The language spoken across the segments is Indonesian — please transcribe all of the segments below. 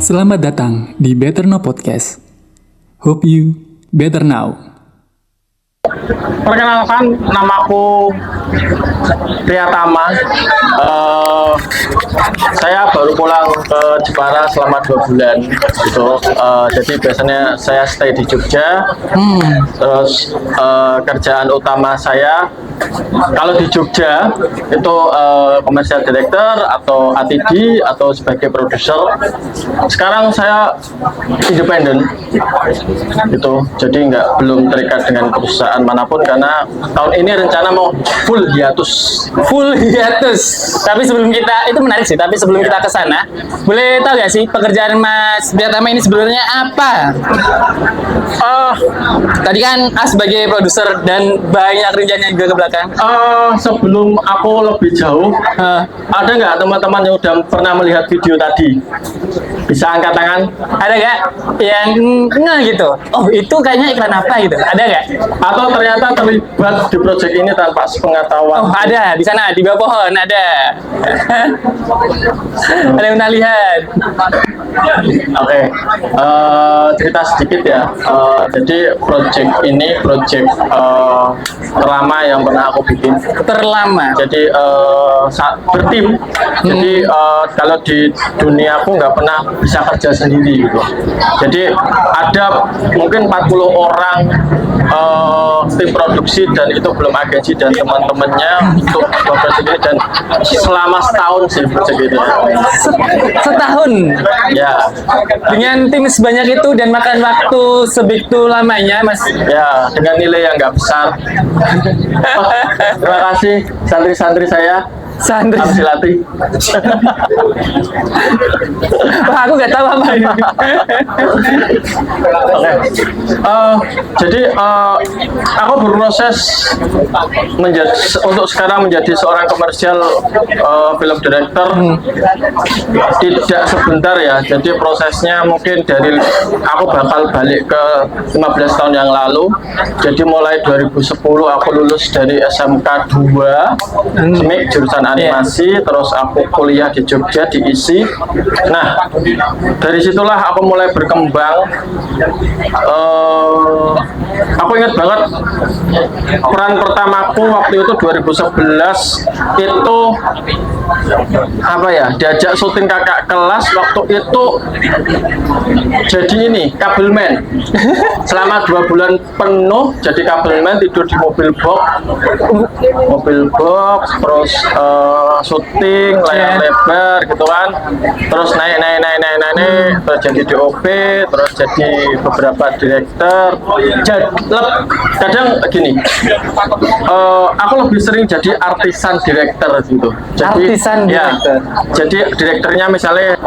Selamat datang di Better Now Podcast. Hope you better now. Perkenalkan, namaku Priyatama. Saya baru pulang ke Jepara selama 2 bulan gitu. Jadi biasanya saya stay di Jogja. Terus kerjaan utama saya kalau di Jogja itu commercial director atau ATD atau sebagai produser. Sekarang saya independen gitu. Jadi belum terikat dengan perusahaan manapun karena tahun ini rencana mau full hiatus. Tapi sebelum kita, itu menarik sih, tapi sebelum kita ke sana, boleh tahu gak sih pekerjaan Mas Priyatama ini sebenarnya apa? Tadi kan sebagai produser dan banyak rencana juga ke belakang. Sebelum aku lebih jauh, ada nggak teman-teman yang udah pernah melihat video tadi? Bisa angkat tangan? Ada gak yang gitu? Oh, itu kayaknya iklan apa gitu? Ada gak? Atau ternyata terlibat di proyek ini tanpa sepengetahuan? Oh, ada di sana di bawah pohon ada. Ada yang pernah lihat? Oke, cerita sedikit ya. Jadi proyek ini proyek terlama yang pernah aku bikin. Terlama. Jadi bertim. Jadi kalau di dunia aku nggak pernah bisa kerja sendiri gitu. Jadi ada mungkin 40 orang tim produksi dan itu belum agensi dan teman-temannya untuk proyek ini dan selama setahun sih proyek ini. Setahun. Ya. Dengan tim sebanyak itu dan makan waktu sebegitu lamanya, Mas. Ya, dengan nilai yang nggak besar. Terima kasih santri-santri saya. Santri. Harus dilatih. Wah, aku nggak tahu apa ini. Oke. Jadi aku berproses untuk sekarang menjadi seorang komersial film director. Tidak sebentar ya. Jadi prosesnya mungkin dari aku bakal balik ke 15 tahun yang lalu. Jadi mulai 2010 aku lulus dari SMK 2 SMIK jurusan animasi, terus aku kuliah di Jogja di ISI. Nah, dari situlah aku mulai berkembang. Aku ingat banget peran pertamaku waktu itu 2011 itu apa ya, diajak syuting kakak kelas waktu itu jadi ini kabelman selama 2 bulan penuh jadi kabelman, tidur di mobil box terus syuting layar lebar gitu kan, terus naik terus jadi DOP, terus jadi beberapa director. Kadang gini, aku lebih sering jadi artisan director gitu. Jadi jadi direkturnya misalnya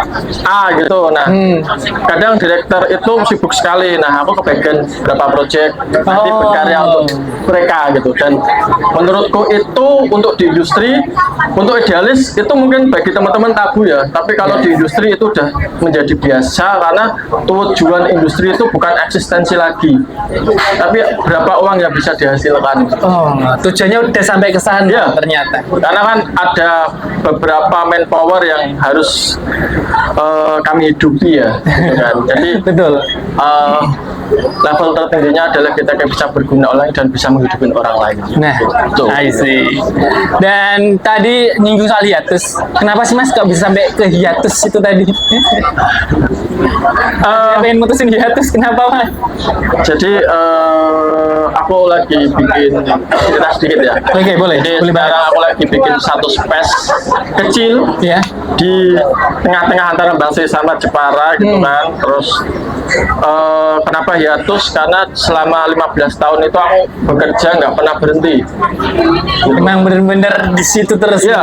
A gitu. Nah, kadang direktur itu sibuk sekali. Nah, aku kebagian berapa proyek nanti berkarya untuk mereka gitu. Dan menurutku itu untuk di industri, untuk idealis itu mungkin bagi teman-teman tabu ya. Tapi kalau di industri itu udah menjadi biasa karena tujuan industri itu bukan eksistensi lagi, tapi berapa uang yang bisa dihasilkan. Oh, tujuannya udah sampai ke sana ya, ternyata. Karena kan ada beberapa manpower yang harus kami hidupi ya, gitu kan. Jadi betul. Level tertingginya adalah kita bisa berguna orang dan bisa menghidupi orang lain. Nah, gitu. I see. Dan tadi nyinggung soal hiatus. Kenapa sih Mas kok bisa sampai ke hiatus itu tadi? Pengen mutusin hiatus, kenapa Mas? Jadi aku lagi bikin cerita sedikit ya. Oke, boleh. Jadi boleh sekarang aku lagi bikin satu space kecil ya di tengah-tengah antara Bangsi sama Jepara gitu kan. Terus kenapa hiatus? Karena selama 15 tahun itu aku bekerja nggak pernah berhenti. Memang bener-bener di situ terus ya.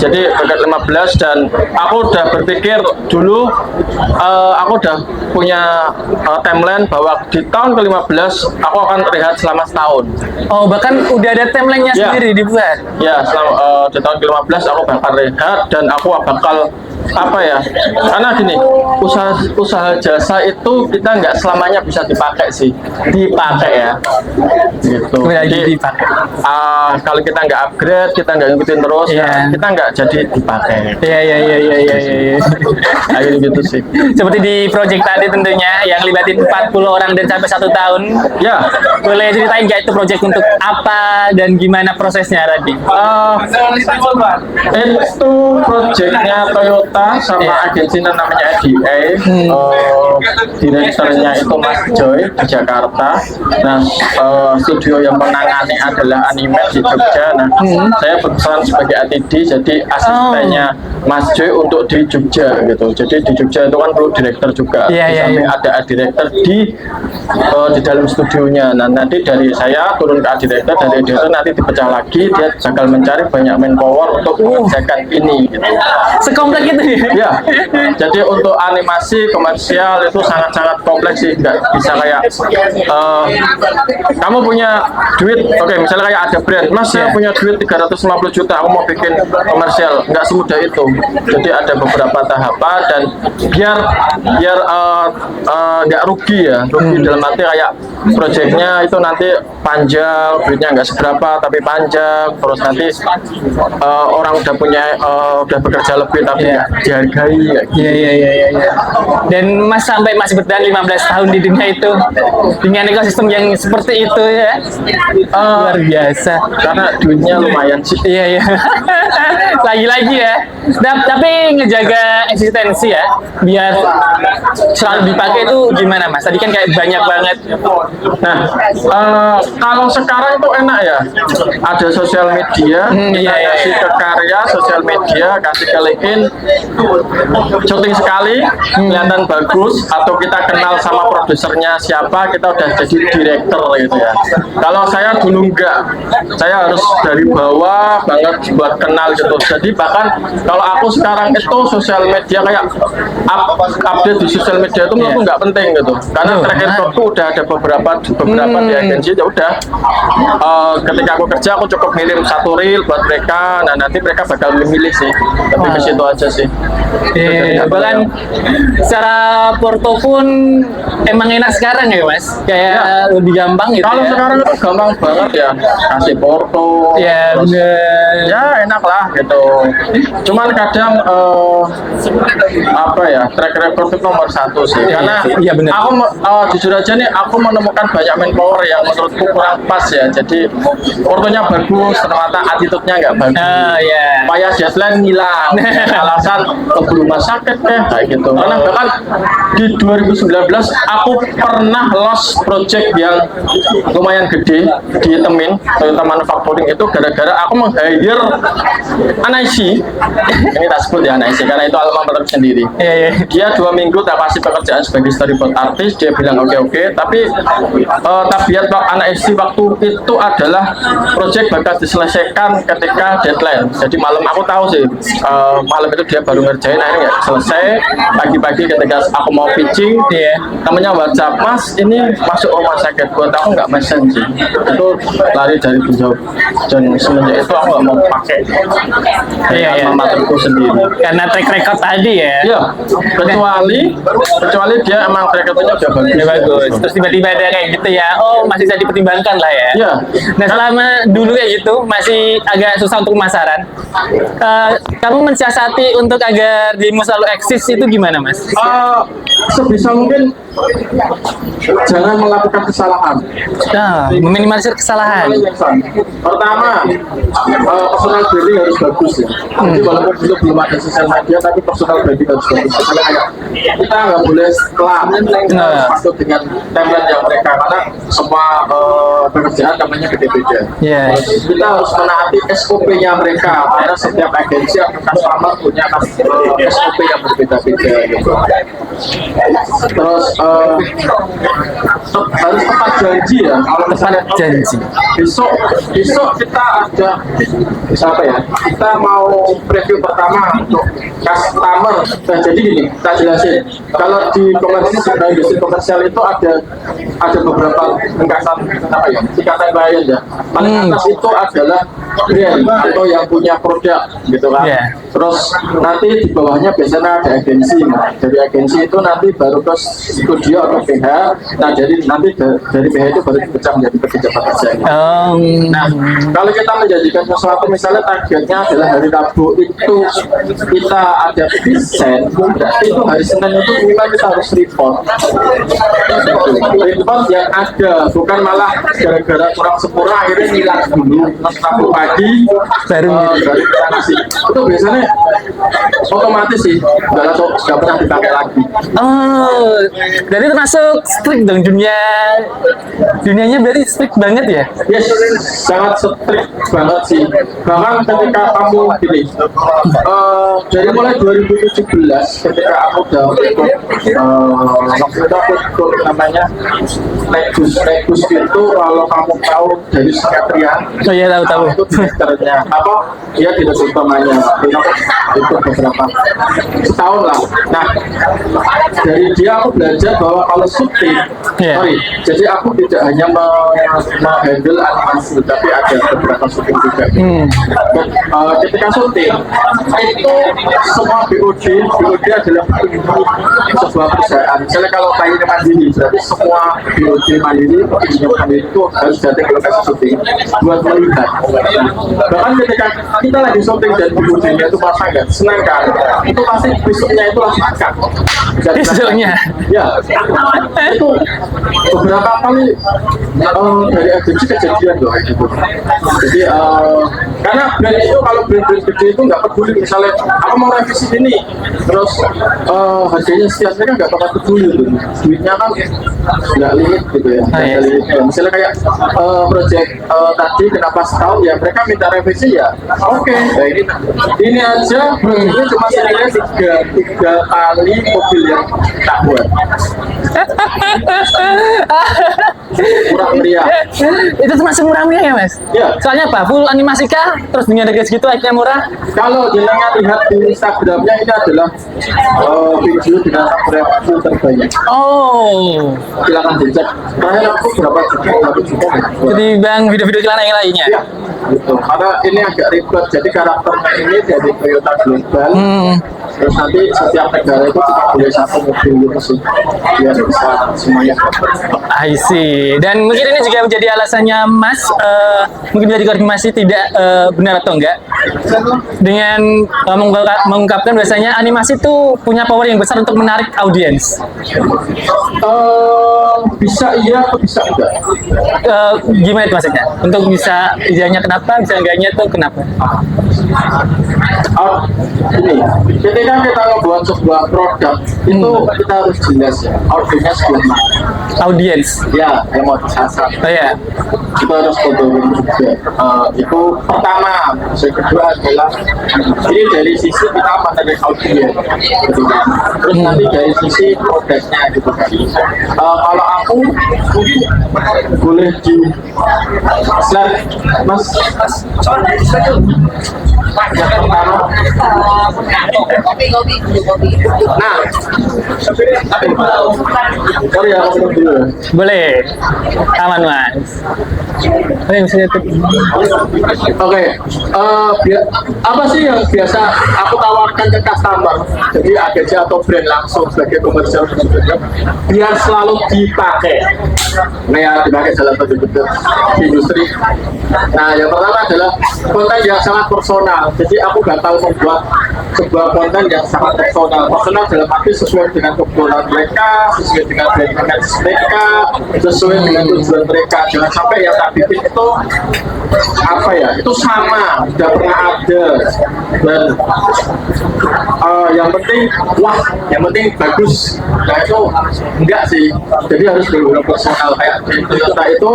Jadi bekerja 15 dan aku udah berpikir dulu, aku udah punya timeline bahwa di tahun ke-15 aku akan rehat selama setahun. Oh, bahkan udah ada timeline-nya sendiri dibuat? Ya, selama di tahun ke-15 aku bakal rehat dan aku bakal apa ya? Karena gini, usaha jasa itu kita nggak selamanya bisa dipakai sih, dipakai ya, gitu. Jadi dipakai. kalau kita nggak upgrade, kita nggak ngikutin terus, Iya. kita nggak jadi dipakai. Iya. Kayak gitu sih. Seperti di project tadi tentunya yang libatin 40 orang dan sampai 1 tahun. Ya, Boleh ceritain nggak itu project untuk apa dan gimana prosesnya tadi? itu proyeknya Toyota sama Iya. agensinya namanya EDA. Direkturnya itu Mas Joy di Jakarta. Nah, studio yang menangani adalah Animate di Jogja. Nah, saya berperan sebagai ATD, jadi asistennya Mas Joy untuk di Jogja gitu. Jadi di Jogja itu kan perlu direktur juga. Iya, Di iya, samping iya. ada art director di dalam studionya. Nah, nanti dari saya turun ke art director, dari editor nanti dipecah lagi, dia bakal mencari banyak manpower untuk mengerjakan ini gitu. Sekomplek itu ya? Ya, jadi untuk animasi komersial itu sangat-sangat kompleks sih, nggak bisa kayak kamu punya duit, oke, misalnya kayak ada brand, Mas saya punya duit 350 juta, aku mau bikin komersial, nggak semudah itu. Jadi ada beberapa tahapan dan biar nggak rugi ya, rugi dalam arti kayak proyeknya itu nanti panjang, duitnya nggak seberapa tapi panjang, terus nanti orang udah punya udah bekerja lebih tapi nggak dihargai kayak gitu. Iya. Dan Mas sampai masih bertahan 15 tahun di dunia itu dengan ekosistem yang seperti itu ya. Luar biasa. Karena duitnya lumayan sih. Iya. Lagi-lagi ya. Tapi ngejaga eksistensi ya, biar selalu dipakai itu gimana Mas? Tadi kan kayak banyak banget. Nah, kalau sekarang itu enak ya, ada sosial media, kita kasih ke karya, sosial media, kasih ke LinkedIn, syuting sekali, kelihatan bagus, atau kita kenal sama produsernya siapa, kita udah jadi director gitu ya. Kalau saya dulu enggak, saya harus dari bawah banget buat kenal gitu. Jadi bahkan kalau aku sekarang itu sosial media kayak update di sosial media itu menurutku nggak penting gitu, karena track recordku udah ada beberapa di agensi, ya udah. Ketika aku kerja aku cukup ngirim 1 reel buat mereka, nah nanti mereka bakal memilih sih, tapi ke situ aja sih. Iya, bahkan secara porto pun emang enak sekarang ya Mas, kayak lebih gampang gitu. Kalau ya. sekarang itu gampang banget ya, kasih porto, Ya terus bener. ya enak lah gitu. Cuman kadang apa ya, track record itu nomor 1 sih, karena iya, bener. aku jujur aja nih, aku menemukan banyak manpower yang menurutku kurang pas ya. Jadi portonya bagus, ternyata attitude-nya nggak bagus. Ya. Supaya deadline hilang, alasan keburu rumah sakit kayak gitu. Karena bahkan di 2019 aku pernah lost project yang lumayan gede di Temin Toyota Manufacturing itu gara-gara aku meng-hire Anaisi. Ini tak sebut ya Anaisi karena itu alma mater sendiri. Iya. Dia 2 minggu tak kasih pekerjaan sebagai storyboard artist, dia bilang oke, tapi tabiat Anaisi waktu itu adalah project bakal diselesaikan ketika deadline. Jadi malam aku tahu sih, malam itu dia baru ngerjain, akhirnya nggak selesai. Pagi-pagi ketika aku mau pitching, namanya WhatsApp, Mas ini masuk rumah sakit, buat aku nggak mesen sih. Itu lari dari beliau, dan semenjak itu aku nggak mau pakai alma materku sendiri. Karena track record tadi ya. Iya, kecuali dia emang track recordnya udah bagus. Udah bagus. Terus tiba-tiba ada kayak gitu ya. Oh, masih bisa dipertimbangkan lah ya. Iya. Nah, selama dulu kayak gitu masih agak susah untuk pemasaran. Kamu mensiasati untuk agar dirimu selalu eksis itu gimana, Mas? Sebisa mungkin jangan melakukan kesalahan. Nah, meminimalisir kesalahan. Pertama, personal branding harus bagus ya. Jadi walaupun belum ada sosial media, tapi personal branding harus bagus. Misalnya kayak kita nggak boleh setelah kita harus masuk dengan template yang mereka, karena semua pekerjaan namanya beda-beda. Yes. Kita harus menaati SOP-nya mereka, karena setiap agensi atau customer punya SOP yang berbeda-beda gitu. Terus harus tepat tepat janji ya. Kalau misalnya Tepat janji. besok kita ada apa ya? Kita mau preview pertama untuk customer. Nah, jadi gini, tak jelasin. Kalau di industri komersial itu ada beberapa tingkatan apa ya? Tingkatan klien ya. Paling atas itu adalah brand atau yang punya produk gitu kan. Yeah. Terus nanti di bawahnya biasanya ada agensi. Nah, dari agensi itu nanti baru ke studio atau PH. Nah, jadi nanti dari PH itu baru dipecah menjadi pekerja kerja. Nah, kalau kita menjadikan sesuatu misalnya targetnya adalah hari Rabu itu kita ada desain, berarti itu hari Senin itu minimal kita harus report yang ada, bukan malah gara-gara kurang sempurna akhirnya hilang dulu. Terus Rabu pagi baru kita ngasih. Itu biasanya otomatis sih nggak pernah dipakai lagi. Oh, jadi termasuk strict dong dunianya berarti strict banget ya? Yes, sangat strict banget sih. Bahkan ketika kamu gini, dari mulai 2017 ketika aku udah waktu itu aku ikut namanya Legus itu kalau kamu tahu dari Psikiatrian. Oh iya tahu. Itu direkturnya apa? Dia direktur utamanya. Itu beberapa setahun lah. Nah, dari dia aku belajar bahwa kalau syuting, jadi aku tidak hanya menghandle animasi, tapi ada beberapa syuting juga. Ketika syuting itu semua BOD adalah sebuah perusahaan. Misalnya kalau kayak Mandiri, berarti semua BOD Mandiri itu harus datang ke lokasi syuting buat melihat. Bahkan ketika kita lagi syuting dan BOD-nya itu pasang nggak senang kan, itu pasti besoknya itu langsung akad. Besoknya? Ya, itu beberapa kali dari agensi kejadian loh kayak gitu. Jadi karena brand itu kalau brand gede itu nggak peduli misalnya aku mau revisi ini terus harganya sekian mereka nggak bakal peduli gitu. Duitnya kan nggak limit gitu ya. Misalnya kayak project tadi kenapa setahun ya mereka minta revisi ya oke. Nah, ini aja ini cuma senilai tiga kali mobil yang tak buat. Murah meriah. Itu termasuk murah meriah ya mas? Ya. Soalnya apa? Full animasi kah? Terus dengan harga segitu akhirnya murah? Kalau jenengan lihat di Instagramnya ini adalah video dengan full terbanyak. Oh. Silakan dicek. Terakhir aku berapa juta? Jadi bang video-video celana yang lainnya? Ya. Gitu. Karena ini agak ribet. Jadi karakternya ini dari Toyota Global. Terus nanti setiap negara itu cuma boleh satu mobil gitu sih. Biar bisa semuanya. I see. Dan mungkin ini juga menjadi alasannya Mas mungkin bisa dikonfirmasi tidak benar atau enggak dengan mengungkapkan bahwasanya animasi itu punya power yang besar untuk menarik audiens. Bisa iya atau bisa enggak? Gimana itu maksudnya? Untuk bisa idenya kenapa, bisa enggaknya itu kenapa? Ini ketika kita membuat sebuah produk itu kita harus jelas ya audiensnya sebelah mana. Audiens. Ya, yang mau disasar. Oh ya. Kita harus kontrolin juga. Itu pertama. Yang kedua adalah ini dari sisi kita menarik audiens. Terus nanti dari sisi produknya gitu kan. Kalau aku mungkin boleh di slide Mas. Yang pertama. Nah, sorry ya, aku dulu. Boleh. Aman mas. Oke, apa sih yang biasa aku tawarkan ke customer? Jadi agensi atau brand langsung sebagai komersial biar selalu dipakai. Nah, ya dipakai dalam betul-betul industri. Nah, yang pertama adalah konten yang sangat personal. Jadi aku nggak tahu membuat sebuah konten yang sangat personal. Personal dalam arti sesuai dengan kebutuhan mereka, sesuai dengan brand mereka, sesuai dengan tujuan mereka. Jangan sampai yang tak bikin itu apa ya? Itu sama, tidak pernah ada. Dan yang penting wah, yang penting bagus. Nah itu enggak sih. Jadi harus benar-benar personal kayak di Toyota itu.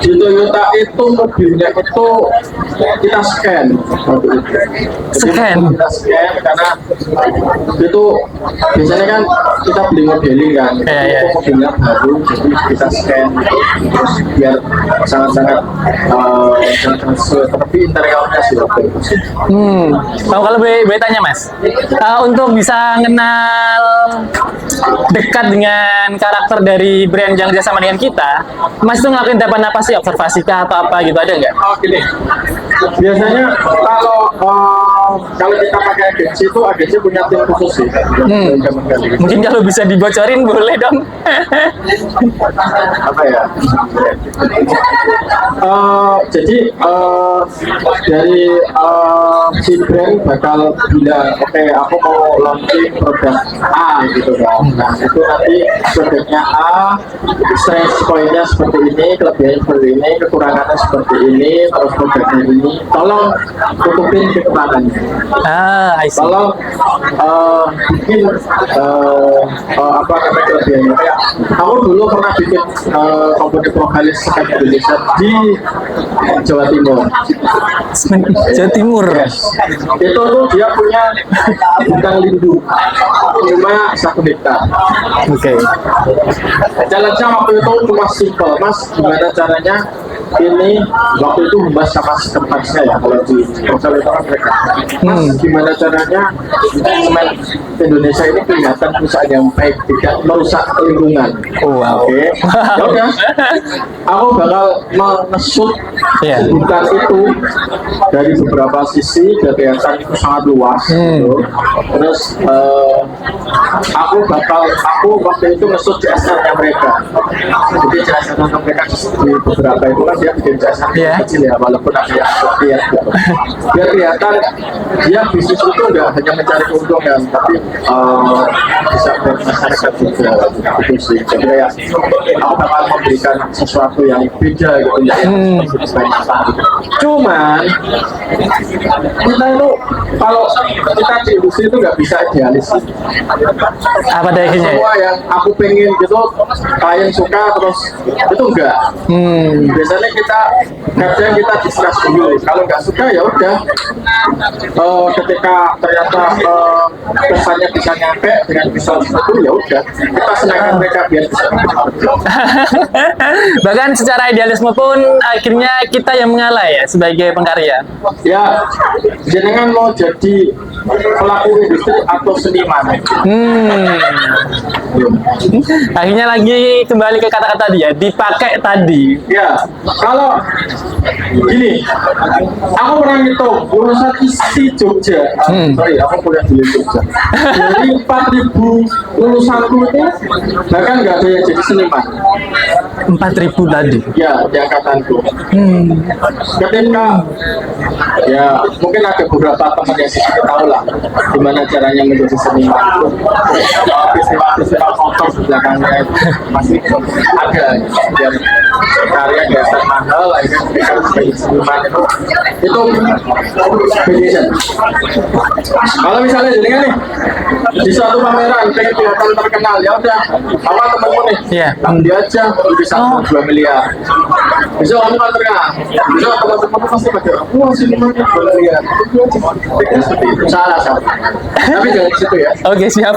Di Toyota itu mobilnya itu kita scan Scan. Kita scan karena itu biasanya kan kita beli modeling kan, Iya. modelnya baru, jadi kita scan terus biar sangat-sangat sangat sesuai, tapi interiornya sudah bagus. Kalau boleh tanya Mas, untuk bisa kenal dekat dengan karakter dari brand yang kerjasama dengan kita, Mas itu ngelakuin tahapan apa sih, observasi kah atau apa gitu, ada nggak? Oh gini, biasanya kalau kita pakai agensi itu agensi punya tim khusus sih. Mungkin kalau bisa dibocorin boleh dong. Apa ya? Jadi dari si brand bakal bilang, oke aku mau launching produk A gitu kan. Nah itu nanti produknya A, strength point-nya seperti ini, kelebihannya seperti ini, kekurangannya seperti ini, terus produknya ini. Tolong tutupin kekurangannya. I see. Tolong bikin apa namanya kelebihannya. Kayak aku dulu pernah bikin komponen vokalis sekat Indonesia di Jawa Timur. Jawa Timur. Itu tuh dia punya hutan lindung cuma 1 hektar. Oke. Challenge-nya waktu itu cuma simple, Mas. Gimana caranya ini waktu itu membahas sama sekretarisnya ya, kalau di proposal itu kan mereka. Mas, gimana caranya semen Indonesia ini kelihatan perusahaan yang baik, tidak merusak lingkungan. Wow. Oke. Ya udah. Aku bakal mengesut Iya. hutan itu dari beberapa sisi, biar kelihatan itu sangat luas. Gitu. Terus aku waktu itu ngesut CSR-nya mereka. Jadi CSR-nya mereka di beberapa itu kan dia bikin CSR kecil ya, walaupun ada yang lihat gitu. Biar kelihatan dia bisnis itu nggak hanya mencari keuntungan, tapi bisa buat masyarakat juga. Itu sih. Jadi kayak aku bakal memberikan sesuatu yang beda gitu ya. Cuman kita itu kalau kita di industri itu nggak bisa idealis. Apa dayanya? Semua yang aku pengen gitu klien suka terus itu enggak. Biasanya kita discuss dulu. Kalau nggak suka ya udah. Ketika ternyata pesannya bisa nyampe dengan visual itu ya udah kita senangkan mereka biar bisa. Bahkan secara idealisme pun akhirnya kita yang mengalah ya sebagai pengkarya. Ya, jenengan mau jadi pelaku industri atau seniman? Akhirnya lagi kembali ke kata-kata dia, dipakai tadi. Ya, kalau gini, aku pernah ngitung lulusan isi Jogja. Sorry, aku kuliah di Jogja. Dari 4.000 lulusanku itu bahkan nggak ada yang jadi seniman. 4.000 tadi. Ya, di angkatanku. Ketika ya mungkin ada beberapa teman yang sedikit tahu lah gimana caranya menjadi seniman itu. Festival foto di belakangnya itu masih ada biar karya dasar mahal akhirnya mereka menjadi seniman itu passion. Kalau misalnya jadi nih di suatu pameran pengen kelihatan terkenal, ya udah apa temenmu nih, ambil aja bisa 2 miliar. Besok kamu kan terkenal, besok teman-teman pasti pada wah seniman 2 miliar. Pikir seperti itu, salah. Tapi jangan di situ ya. Oke, siap.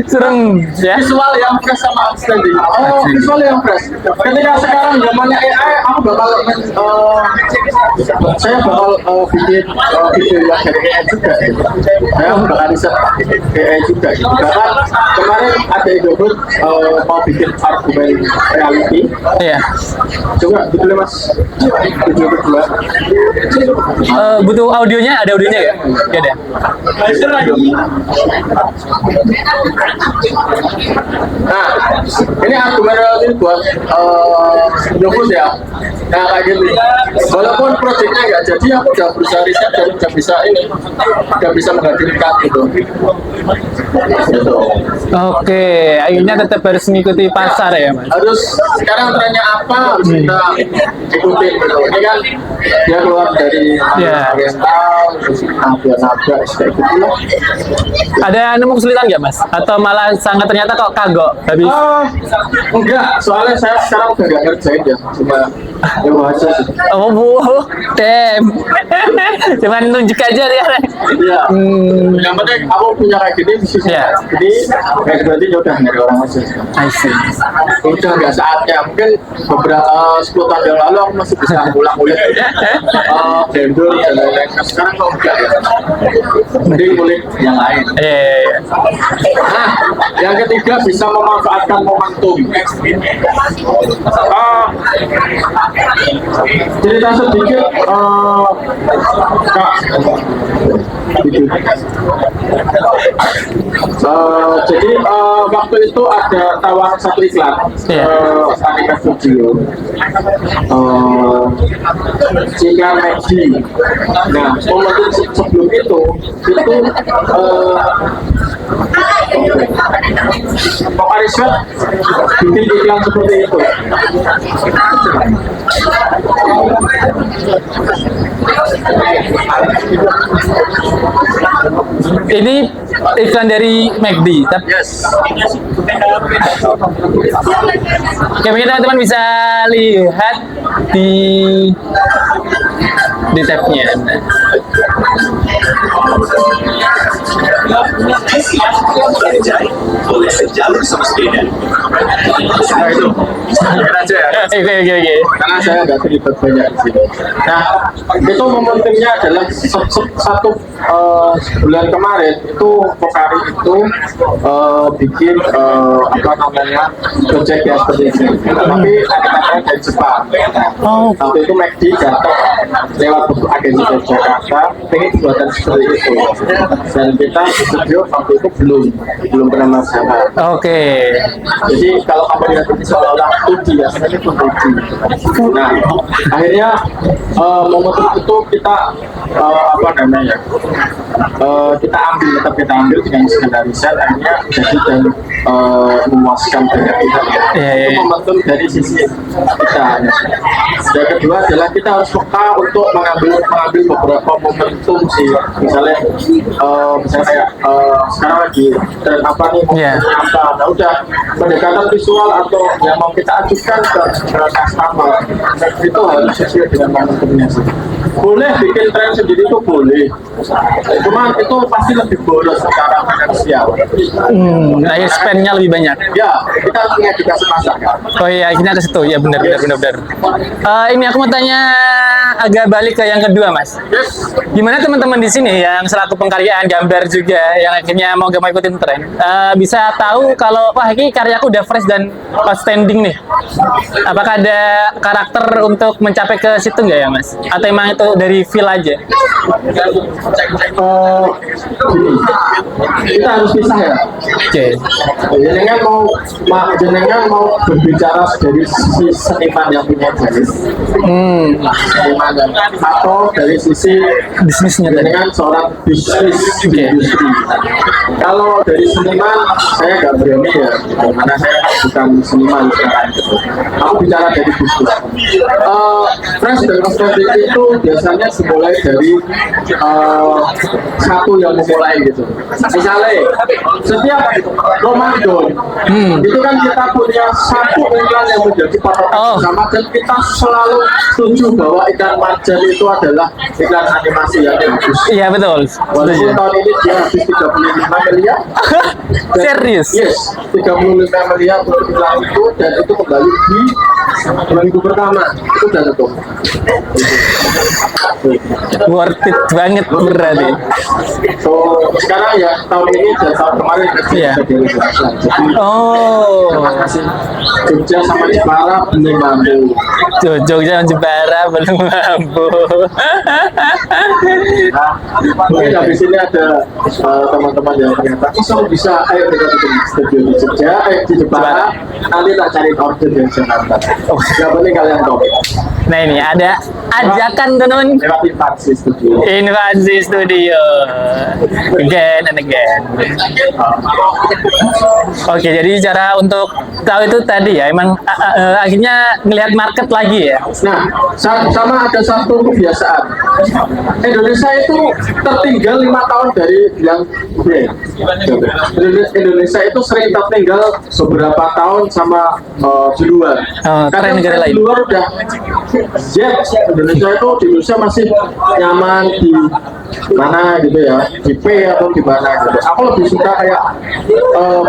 Serem ya. Visual yang fresh sama outstanding. Visual yang fresh. Ketika sekarang zamannya AI, aku bakal saya bakal bikin video yang dari AI juga. Saya bakal riset AI juga. Bahkan kemarin ada Indofood mau bikin argumen reality. Iya. Coba dipilih Mas. Video kedua. Butuh audionya, ada audionya ya? Ya ada. Nah, ini argumen relatif buat Indofood ya. Nah, kayak gitu. Walaupun proyeknya nggak jadi, aku udah berusaha riset dan udah bisa menghadirkan gitu. Oke, akhirnya tetap harus mengikuti pasar ya, Mas. Harus sekarang trennya apa harus kita ikutin gitu. Ini kan dia keluar dari oriental, terus naga kayak gitu lah. Ada nemu kesulitan nggak, Mas? Atau malah sangat ternyata kok kagok habis? Enggak, soalnya saya sekarang udah nggak ngerjain ya, cuma Ya baca sih. Oh bu, damn. Cuman nunjuk aja dia. Iya. Yang penting aku punya kayak gini di sisi. Iya. Jadi kayak berarti ya udah dari orang aja. I see. Udah nggak saatnya. Mungkin beberapa 10 tahun yang lalu aku masih bisa ngulang kulit. Gender dan lain-lain. Nah, sekarang kok enggak ya. Mending kulit yang lain. Iya. Nah, yang ketiga bisa memanfaatkan momentum. Cerita sedikit, Kak. Jadi waktu itu ada tawaran satu iklan Aneka Studio, Cika Maggi. Nah, momentum sebelum itu Pak Ariswet bikin iklan seperti itu. Ini iklan dari McD. Yes. Oke, mungkin teman-teman bisa lihat di tabnya. Oleh sejalur semestinya. Nah itu, kira aja ya. Oke. Karena saya nggak terlibat banyak di sini. Nah, itu momentumnya adalah satu bulan kemarin itu Pokari itu bikin apa namanya project ya seperti ini. Tapi akhirnya dari Jepang. Waktu itu McD jatuh lewat bentuk agensi dari Jakarta, pengen buatan seperti itu. Dan kita di studio waktu itu belum pernah masalah. Oke. Jadi kalau kamu lihat ini seolah-olah 2D ya, sebenarnya itu 2D. Nah, akhirnya momentum itu kita apa namanya? Kita ambil dengan segala riset, akhirnya jadi dan memuaskan banyak pihak. Itu momentum dari sisi kita. Yang kedua adalah kita harus peka untuk mengambil beberapa momentum sih. Misalnya kayak sekarang lagi tren apa nih, apa. Nah udah pendekatan visual atau yang mau kita ajukan ke customer itu harus sesuai dengan momentumnya sih. Boleh bikin tren sendiri itu boleh, cuman itu pasti lebih boros secara finansial. Akhirnya spendnya lebih banyak. Ya, kita harus mengedukasi masyarakat. Oh iya, akhirnya ke situ. Ya benar. Ini aku mau tanya agak balik ke yang kedua, Mas. Yes. Gimana teman-teman di sini yang selaku pengkaryaan gambar juga yang akhirnya mau ikutin tren bisa tahu kalau wah ini karyaku udah fresh dan outstanding nih. Apakah ada karakter untuk mencapai ke situ nggak ya, Mas? Atau emang itu dari feel aja? Kita harus pisah ya. Oke. Jenengan mau berbicara dari sisi seniman yang punya garis, seniman atau dari sisi Bisnisnya tadi. jenengan seorang bisnis industri. Kalau dari seniman saya nggak berani ya, karena saya bukan seniman sekarang. Aku bicara dari bisnis. Fresh dan outstanding itu biasanya dimulai dari satu yang memulai gitu. Misalnya setiap Ramadan itu kan kita punya satu iklan yang menjadi patokan bersama dan kita selalu setuju bahwa iklan Marjan itu adalah iklan animasi yang bagus. Iya betul. Walaupun tahun ini dia habis 35 miliar. Serius? Yes, 35 miliar untuk iklan itu dan itu kembali di 2000 pertama itu udah tutup. Worth it banget berarti. So sekarang ya tahun ini dan tahun kemarin Iya. jadi Oh, terima kasih Jogja sama Jepara belum mampu. Jogja dan Jepara belum mampu. Nah, mungkin habis ini ada teman-teman yang ternyata kok bisa ayo kita bikin studio di Jogja, di Jepara, nanti tak cari order dari Jakarta. Yang penting kalian tahu. Nah ini ada ajakan teman Lewat Invasi Studio. Invasi Studio again and again. Oke, jadi cara untuk tahu itu tadi ya, emang akhirnya ngelihat market lagi ya. Nah, sama ada satu kebiasaan. Indonesia itu tertinggal 5 tahun dari yang brand. Indonesia itu sering tertinggal beberapa tahun sama di luar. Tren negara di lain. luar udah Indonesia itu di Indonesia masih nyaman di mana gitu ya, di P atau di mana gitu. Aku lebih suka kayak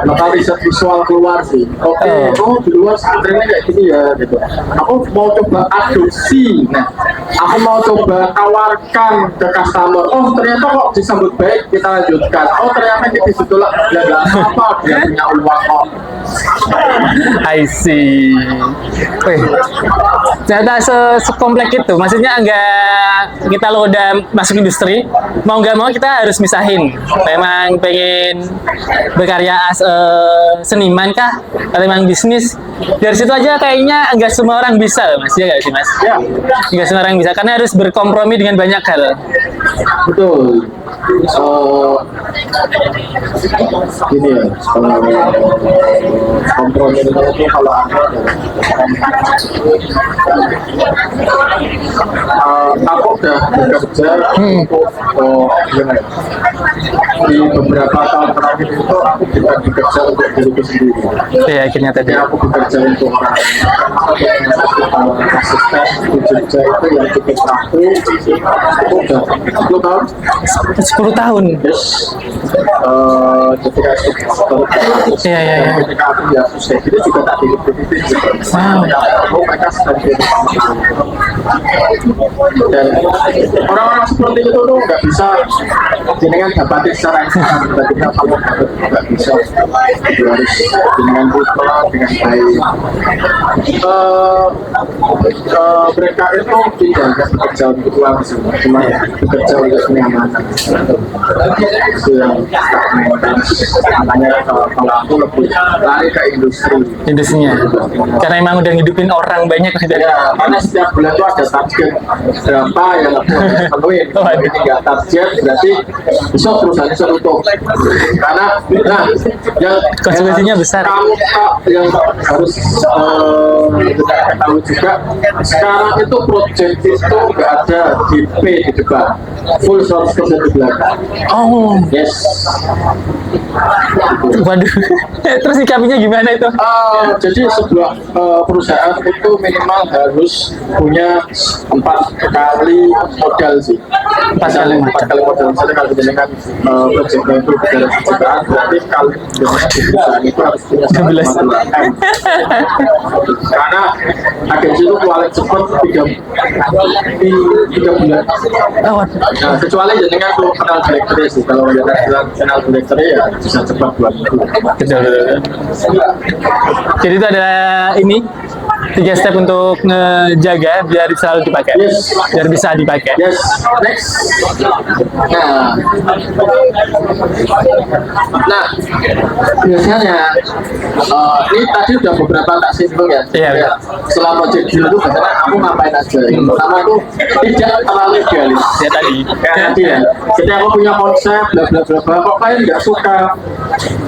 bakal riset visual keluar sih. Oke, di luar trennya kayak gini ya gitu. Aku mau coba adopsi. Nah, aku mau coba tawarkan ke customer. Oh, ternyata kok disambut baik, kita lanjutkan. Oh, ternyata kita ditolak, ya nggak apa-apa, dia punya uang kok. I see. Wih, ternyata sekomplek itu. Maksudnya enggak, kita lo udah masuk industri, mau nggak mau kita harus misahin. Memang pengen berkarya as seniman kah? Atau memang bisnis? Dari situ aja kayaknya enggak semua orang bisa, Mas. Ya nggak sih, Mas? Ya, Enggak semua orang bisa, karena harus berkompromi dengan banyak hal. betul. Gini ya, kompromi itu kalau aku udah bekerja untuk gimana ya, di beberapa tahun terakhir itu aku bukan bekerja untuk diriku sendiri. Ya, akhirnya tadi. Jadi aku bekerja untuk orang asisten di Jogja itu yang cukup aku itu udah 10 tahun. 10 tahun. Terus ketika Iya. ketika aku ya susah itu juga tak diliputin Wow. mereka sedang dan orang-orang seperti itu tuh nggak bisa jenengan dapatin secara instan, tiba-tiba kamu nggak bisa, itu harus dengan putra dengan baik. Mereka itu tidak bekerja untuk uang sih, cuma bekerja untuk kenyamanan. Itu yang makanya kalau aku lebih lari ke industri. Industrinya. Karena emang udah ngidupin orang banyak. Ya, karena setiap bulan itu ada target berapa yang aku harus penuhin. Kalau ini nggak target berarti besok perusahaan itu tutup. Karena yang Konsekuensinya besar. Kamu yang harus kita ketahui juga sekarang itu project itu nggak ada DP di depan, full 100% di belakang. Oh, Yes. waduh. Terus sikapinya gimana itu? Jadi sebuah perusahaan itu minimal harus punya 4 kali modal sih. 4 kali modal. Misalnya kalau dengan proyeknya itu 300 jutaan, berarti kalau dengan perusahaan itu harus punya 12 M. Karena agensi itu paling cepat 3 bulan. Oh, Nah, kecuali jenengan tuh kenal direktur sih. Kalau jenengan kenal direktur ya bisa cepat 2 minggu. betul. Jadi itu adalah ini 3 step untuk ngejaga biar selalu dipakai. Yes. Biar bisa dipakai. Yes, next. Nah, biasanya ini tadi udah beberapa tak singgung ya. Iya. Setelah project dulu itu biasanya aku ngapain aja. Yang pertama itu tidak terlalu idealis. Ya tadi. Kayak tadi ya. Jadi aku punya konsep, bla bla bla bla. Kok kalian nggak suka?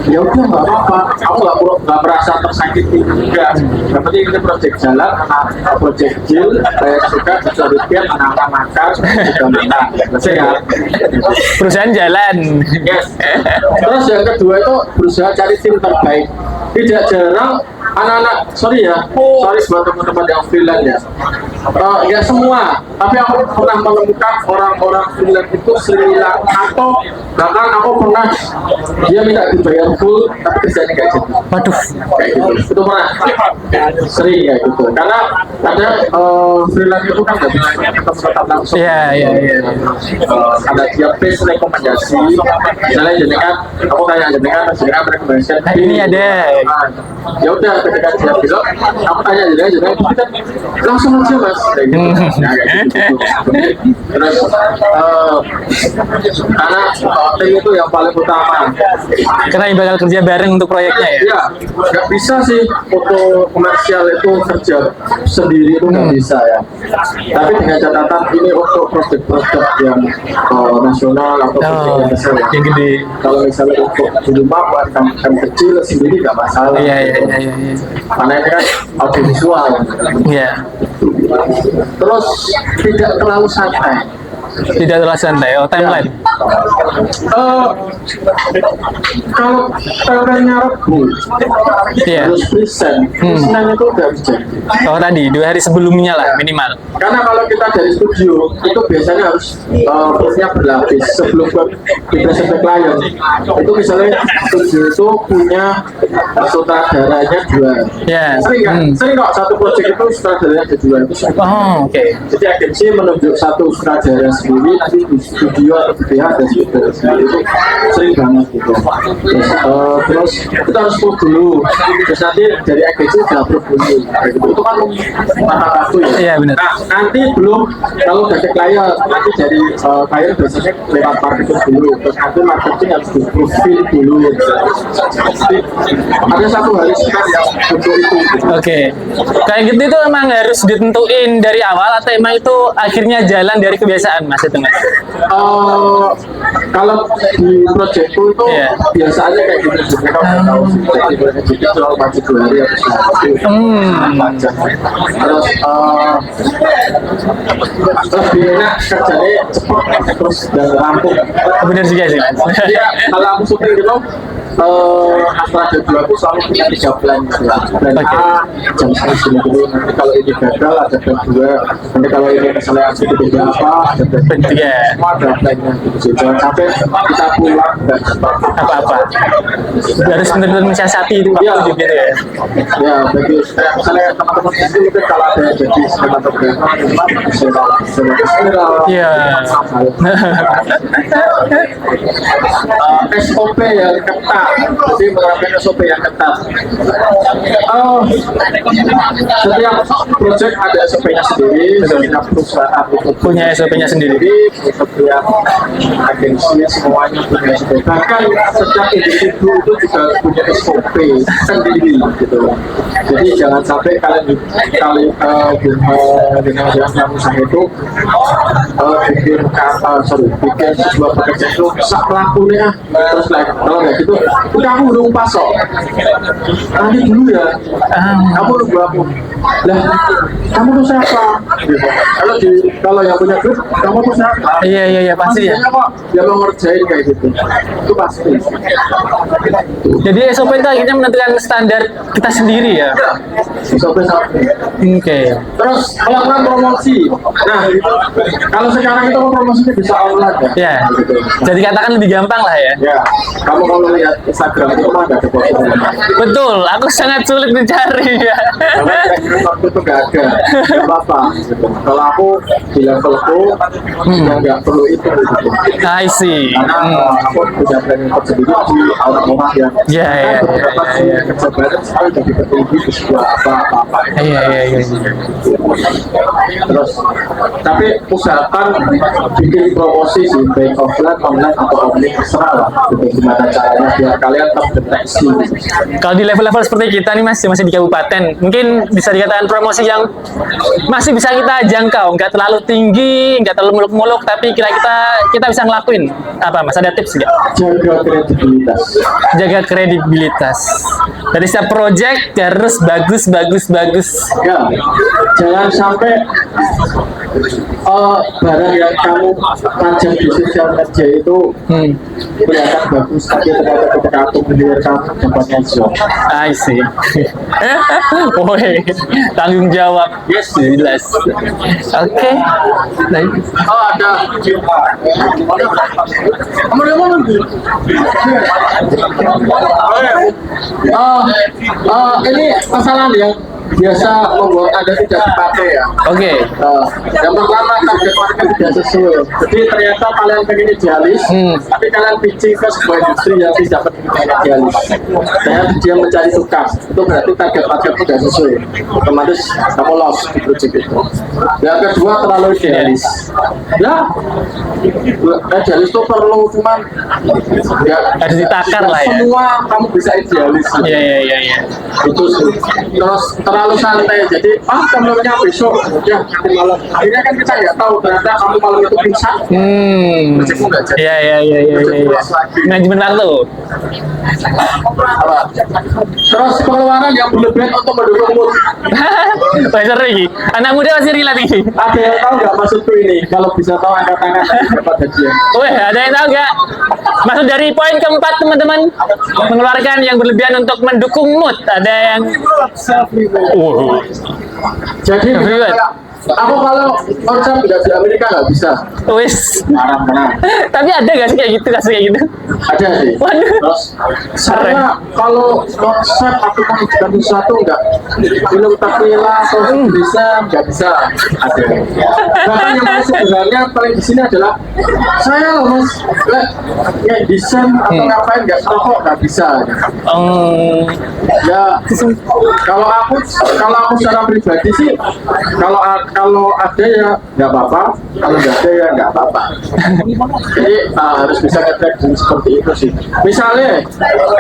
Ya udah nggak apa-apa. Aku nggak merasa tersakiti juga. Yang penting ini project jalan, project deal. Saya suka bisa rupiah, anak-anak makan, juga makan. Betul ya. Perusahaan jalan. Yes. Terus yang kedua itu berusaha cari tim terbaik. Tidak jarang anak-anak, sorry buat teman-teman yang freelance ya. Ya semua, tapi aku pernah menemukan orang-orang freelance itu selilang atau bahkan aku pernah dia minta dibayar full tapi kerjanya kayak gitu. Waduh. Kayak gitu. Itu pernah sering kayak gitu. Karena kadang freelance itu kan nggak bisa tetap langsung. Iya. Ada dia base rekomendasi. Misalnya jenengan, aku tanya jenengan rekomendasi. Ini ada. Ya udah ketika dia bilang, aku tanya jenengan kita langsung aja mas. Kayak gitu. Nah, kayak gitu. Terus karena tim itu yang paling utama. Karena yang bakal kerja bareng untuk proyeknya ya. Iya, nggak bisa sih foto komersial itu kerja sendiri itu nggak bisa ya. Tapi dengan catatan ini untuk proyek-proyek yang nasional atau proyek yang besar ya. Yang gede. Kalau misalnya untuk di rumah buat kan kecil sendiri nggak masalah. Iya. Karena ini kan audiovisual. Iya. Terus tidak terlalu santai. Tidak terlalu santai. Oh, timeline. Kalau timeline-nya Rabu Iya. harus present itu udah harus jadi. Oh, tadi 2 hari sebelumnya lah minimal. Karena kalau kita dari studio itu biasanya harus proofnya berlapis sebelum dipresent ke klien. Itu misalnya studio itu punya sutradaranya 2. Ya. Sering kan? Sering kok satu project itu sutradaranya ada 2 itu sering. Oh, oke. Jadi agensi menunjuk satu sutradara sendiri, nanti di studio atau di pihak ada sutradara sendiri, itu sering banget gitu. Terus kita harus proof dulu, terus nanti dari agensi udah proof dulu. Kayak gitu. Itu kan makan waktu ya. Iya, benar. Nah, nanti belum kalau udah ke klien, nanti dari klien biasanya lewat marketing dulu, terus nanti marketing harus di proofing dulu. Jadi ada satu hari sekitar yang untuk itu. Gitu. Oke. Kayak gitu itu emang harus ditentuin dari awal atau emang itu akhirnya jalan dari kebiasaan Mas itu Mas? Kalau di proyekku itu Iya. biasanya kayak gitu sih. Mereka udah tahu sih. Jadi soal masih 2 hari atau sehari. Terus lebih enak kerjanya cepat terus dan rampung. Benar juga sih Mas. Iya, kalau aku syuting gitu, Astra Jadwal aku selalu punya 3 plan gitu. Plan Oke. A jam segini dulu. Nanti kalau ini gagal ada plan 2. Nanti kalau ini kesalahan sedikit apa ada plan 3. Iya. Semua ada plannya gitu sih. Jangan sampai kita pulang nggak dapat Apa-apa. Harus benar-benar mensiasati itu Iya. waktu gitu ya. Ya, bagi misalnya teman-teman itu mungkin kalau ada yang jadi sinematografer, Iya. SOP yang ketat, jadi menerapkan SOP yang ketat. Setiap project ada SOP-nya sendiri, setiap perusahaan itu Punya SOP-nya sendiri. setiap agensi semuanya punya SOP. Bahkan setiap individu itu juga punya SOP sendiri gitu. Jadi jangan sampai kalian dengan kamu saya itu bikin sebuah pekerjaan itu sak pelakunya terus lagi kalau nggak gitu kamu belum pasok nanti dulu ya kamu nunggu aku lah kamu tuh siapa gitu. Kalau yang punya grup kamu tuh siapa Iya pasti ya. Biasanya kok dia mau ngerjain kayak gitu itu pasti. Jadi SOP itu akhirnya menentukan standar kita sendiri ya. SOP satu. Oke. Terus melakukan promosi. Nah, kalau sekarang itu promosinya bisa online ya. Ya. Gitu. Jadi katakan lebih gampang lah ya. Ya, kamu kalau lihat Instagram itu mah nggak ada postingan. Betul, aku sangat sulit mencari ya. Karena kira-kira waktu itu nggak ada, nggak apa-apa. Gitu. Kalau aku di levelku juga nggak perlu itu. Gitu. I see. Karena aku punya planning tersendiri di orang-orang yang Ya, ya, beberapa ya, sih ya. kerja bareng sekarang jadi petinggi di sebuah apa-apa. Iya. Terus tapi usahakan bikin promosi sih baik offline, online atau omni terserah lah gitu, gimana caranya biar kalian terdeteksi. Kalau di level-level seperti kita nih Mas, masih di kabupaten, mungkin bisa dikatakan promosi yang masih bisa kita jangkau, nggak terlalu tinggi, nggak terlalu muluk-muluk, tapi kira kita bisa ngelakuin apa Mas? Ada tips nggak? Jaga kredibilitas. Jaga kredibilitas. Dari setiap project harus bagus. Ya, jangan sampai barang yang kamu pajang di sosial media itu kelihatan bagus tapi ternyata ketika aku mendengar kamu dapatnya job. I see. Woi, tanggung jawab. Yes, jelas. Oke. Baik. Oh ada. Ini masalah yang biasa membuat Anda tidak dipakai ya. Oke. Yang pertama target market tidak sesuai. Jadi ternyata kalian pengen idealis, tapi kalian pitching ke sebuah industri yang tidak pengen idealis. Dan dia mencari tukang, itu berarti target market tidak sesuai. Otomatis kamu lost di project itu. Yang kedua terlalu idealis. Ya, idealis itu perlu cuman ya Harus ditakar lah ya. Semua kamu bisa idealis. Iya. Itu sih. Terus terlalu santai. Jadi temennya besok ya nanti malam. Akhirnya kan kita nggak tahu ternyata kamu malam itu pingsan. Proyekmu nggak jadi. Iya. Manajemen waktu. Apa? Terus pengeluaran yang berlebihan untuk mendukung mood. Wah, seru ini. Anak muda masih relate ini. Ada yang tahu nggak maksudku ini? Kalau bisa tahu angkat tangan dapat hadiah. Wih, ada yang tahu nggak? Maksud dari poin keempat teman-teman, mengeluarkan yang berlebihan untuk mendukung mood. Ada yang Jadi aku kalau konser tidak di Amerika nggak bisa. wis. Benar. Tapi ada nggak sih kayak gitu, kasus kayak gitu? Ada sih. Waduh. Terus saya kalau konsep aku menunjukkan sesuatu nggak minum tequila atau bisa nggak bisa. Ada. Bahkan yang paling sebenarnya paling di sini adalah saya loh mas, kayak desain atau ngapain nggak rokok nggak bisa. Ya kalau aku secara pribadi sih kalau ada ya nggak apa-apa, kalau nggak ada ya nggak apa-apa. Jadi harus bisa ngecek seperti itu sih. Misalnya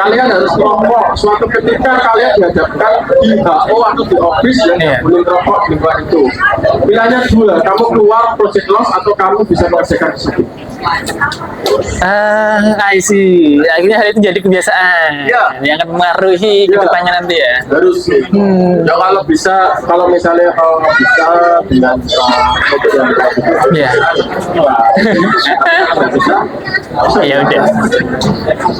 kalian harus merokok, suatu ketika kalian dihadapkan di HO atau di office yang nggak boleh merokok di luar itu. Pilihannya dua, kamu keluar project loss atau kamu bisa mengerjakan di situ. I see. Akhirnya hal itu jadi kebiasaan yang akan mempengaruhi kedepannya nanti ya. Harus sih. Ya kalau bisa, kalau misalnya bisa dengan mobil yang kayak gitu. Iya. Nggak bisa. Ya udah.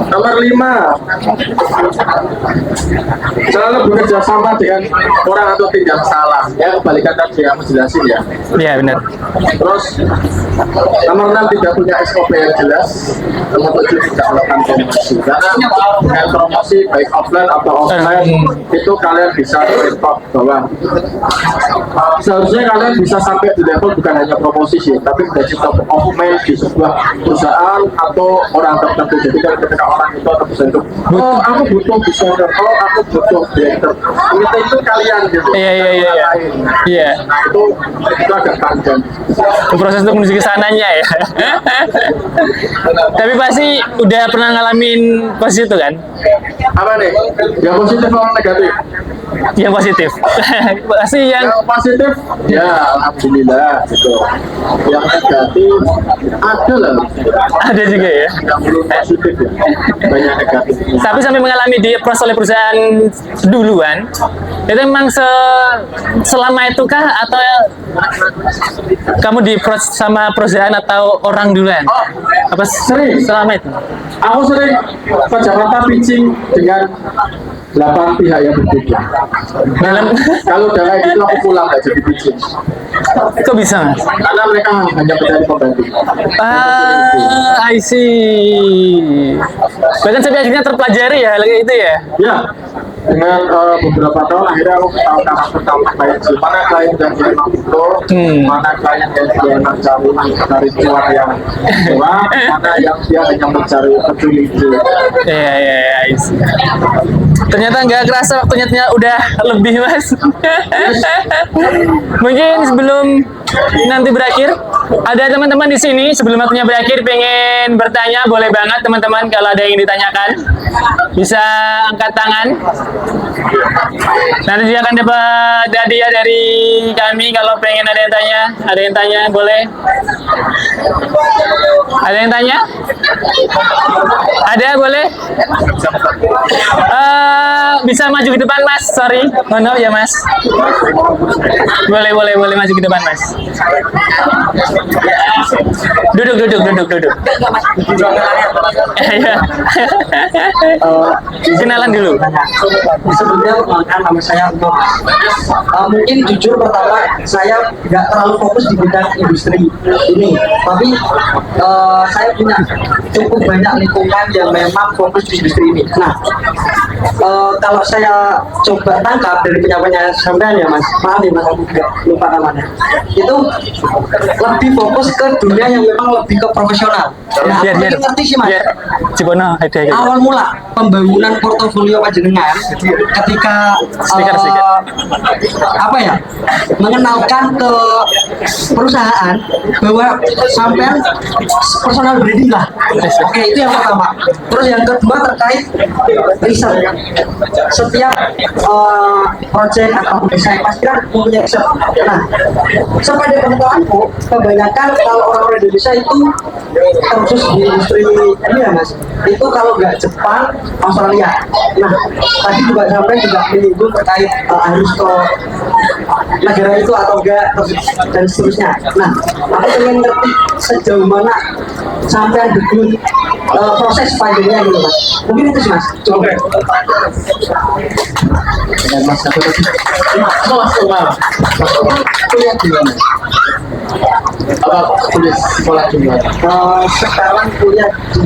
Nomor 5, selalu bekerja sama dengan orang atau tidak salah. Ya kebalikan tadi yang menjelasin ya. Iya benar. Terus nomor 6, tidak punya SOP yang jelas. Nomor 7, tidak melakukan promosi. Karena dengan promosi baik offline atau offline itu kalian bisa report bahwa seharusnya kalian bisa sampai di level bukan hanya promosi sih, tapi menjadi top of mind di sebuah perusahaan atau orang tertentu. Jadi kan ketika orang itu atau itu, oh aku butuh desainer, oh aku butuh director. Itu kalian gitu. Iya. Nah, itu agak panjang. Proses untuk menuju ke sananya ya. Tapi pasti udah pernah ngalamin posisi itu kan? Apa nih? Yang positif atau negatif? Yang positif. Pasti yang positif ya alhamdulillah gitu. Yang negatif ada lah. Ada juga ya. Yang belum positif ya. Banyak negatif. Tapi sampai mengalami di approach oleh perusahaan duluan, itu memang selama itukah atau kamu di approach sama perusahaan atau orang duluan? Apa Sering. selama itu? Aku sering ke Jakarta pitching dengan 8 pihak yang berbeda. Kalau udah kayak gitu aku pulang nggak jadi pitching. Kok bisa mas? Karena mereka hanya mencari pembantu. I see. Bahkan sampai akhirnya terpelajari ya kayak itu ya? Ya, dengan beberapa tahun akhirnya aku tahu karakter klien sih. Mana klien yang memang itu, mana klien yang dia mencari cuan yang murah, mana yang dia hanya mencari peduli. Iya, I see. Ternyata nggak kerasa waktunya udah lebih mas. Mungkin sebelum nanti berakhir, ada teman-teman di sini sebelum waktunya berakhir pengen bertanya, boleh banget teman-teman kalau ada yang ditanyakan bisa angkat tangan. Nanti dia akan dapat hadiah dari kami kalau pengen ada yang tanya. Ada yang tanya boleh? Ada yang tanya? Ada boleh? Bisa maju ke depan mas, sorry, mohon maaf ya mas. Boleh maju ke depan mas. Duduk. Kenalan dulu. Sebelumnya perkenalkan nama saya Anton. Mungkin jujur pertama saya nggak terlalu fokus di bidang industri ini, tapi saya punya cukup banyak lingkungan yang memang fokus di industri ini. Nah, kalau saya coba tangkap dari penyampaian sampean ya mas, maaf ya mas aku nggak lupa namanya, itu lebih fokus ke dunia yang memang lebih ke profesional. Nah, aku ingin ngerti sih mas. Cibono, ada. Awal mula pembangunan portofolio panjenengan ketika apa ya, mengenalkan ke perusahaan bahwa sampean personal branding lah Oke, itu yang pertama. Terus yang kedua terkait riset. Setiap project atau desain pasti kan punya riset. Nah, sepanjang pengetahuanku, kebanyakan kalau orang-orang Indonesia itu terkhusus di industri ini ya Mas, itu kalau nggak Jepang, Australia. Nah, tadi juga sampai juga menyinggung terkait harus ke negara itu atau enggak dan seterusnya. Nah, aku ingin ngerti sejauh mana sampai debut proses panjangnya gitu Mas. Mungkin itu sih Mas. Coba. Dengan Mas satu lagi. Mas Umar kuliah di mana? Apa kuliah sekolah di mana? Sekarang kuliah di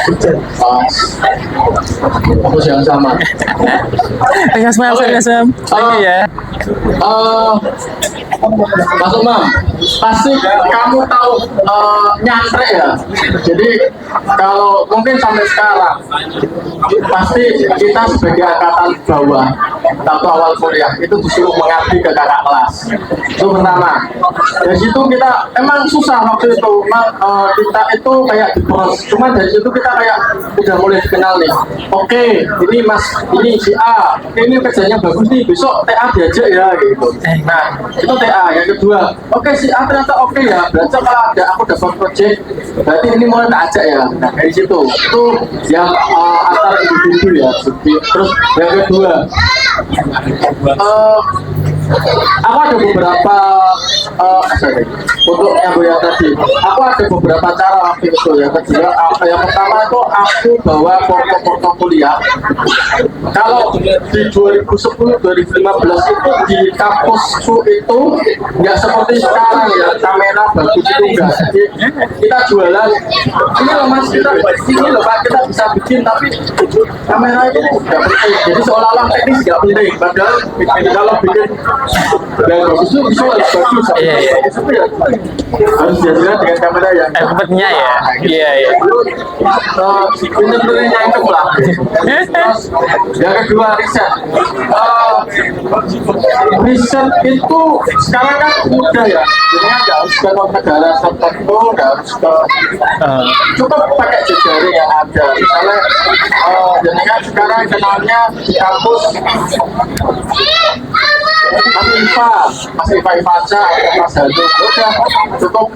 Jogja. Pas. Aku yang sama. Mas Mam, Mas Mam. Lagi ya. Mas Umam, pasti kamu tahu nyantre ya. Jadi kalau mungkin sampai sekarang pasti kita sebagai angkatan bawah atau awal kuliah itu disuruh mengabdi ke kakak kelas. Itu pertama. Dari situ kita emang susah waktu itu. Kita itu kayak diproses. Cuma dari situ kita kayak udah mulai dikenal nih. Oke, ini Mas, ini si A. Oke, ini kerjanya bagus nih. Besok TA diajak ya gitu. Nah, itu TA. Yang kedua, oke si A ternyata oke ya. Berarti kalau ada aku dapat project, berarti ini mau tak ajak ya. Nah, dari situ itu yang antar individu ya. Terus yang kedua, aku ada beberapa untuk yang tadi. Aku ada beberapa cara waktu itu. Yang kedua, yang pertama itu aku bawa foto-foto kuliah. Kalau di 2010-2015 itu di kampusku itu nggak seperti sekarang ya, kamera bagus itu enggak. Jadi kita jualan ini loh Mas, kita ini loh Pak, kita bisa bikin tapi kamera itu nggak penting. Jadi seolah-olah teknis nggak penting. Padahal kalau bikin dan bagus itu visual bagus. Itu ya harus dihasilkan dengan kamera yang Tempatnya ya. Iya, iya. bener-bener nyangkep lah. Terus yang kedua riset. Riset itu sekarang kan mudah ya. Jadi kan nggak harus ke negara tertentu, nggak harus ke cukup pakai jejaring yang ada. Misalnya jadi kan sekarang kenalnya di kampus Mas IPA aja, Mas Hadu, udah cukup